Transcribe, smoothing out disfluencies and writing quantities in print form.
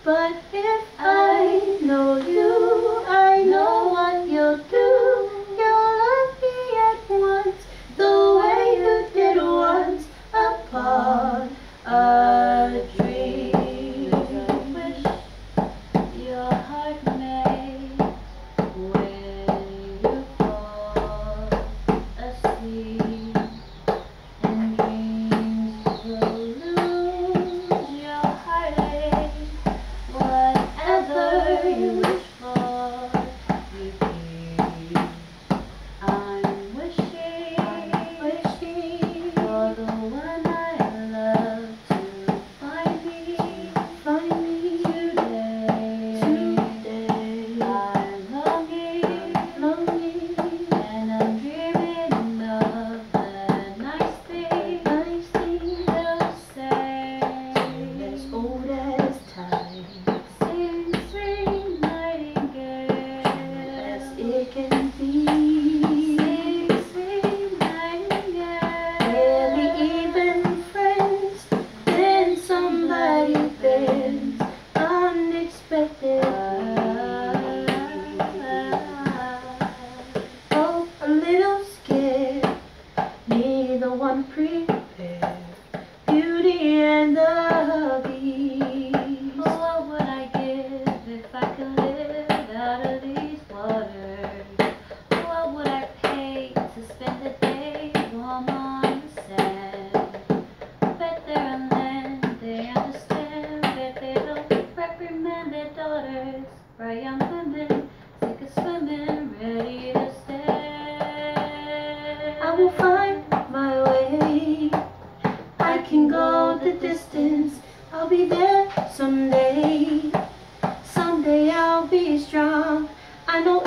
But if I know you, I know what you'll do. You'll love me at once, the way you did once upon a dream. Wish your heart made when you fall asleep, and dreams will lose your heartache. Whatever you wish for, repeat. I'm wishing for the one I love to find me today. I'm longing, and I'm dreaming of the nice things they'll say. As old as time, sing, sing, nightingale, as it can be. Sing, sing, nightingale, barely even friends, then somebody bends unexpectedly. Oh, a little scared, neither one prepared. Beauty and the Beast. Oh, what would I give if I could live out of these waters? Oh, what would I pay to spend the day warm on the sand? Bet they're on land, they understand, bet they don't reprimand their daughters. Bright young women, sick of swimming, ready to stand. I will find my way, I can go the distance, I'll be there someday. Someday I'll be strong, I know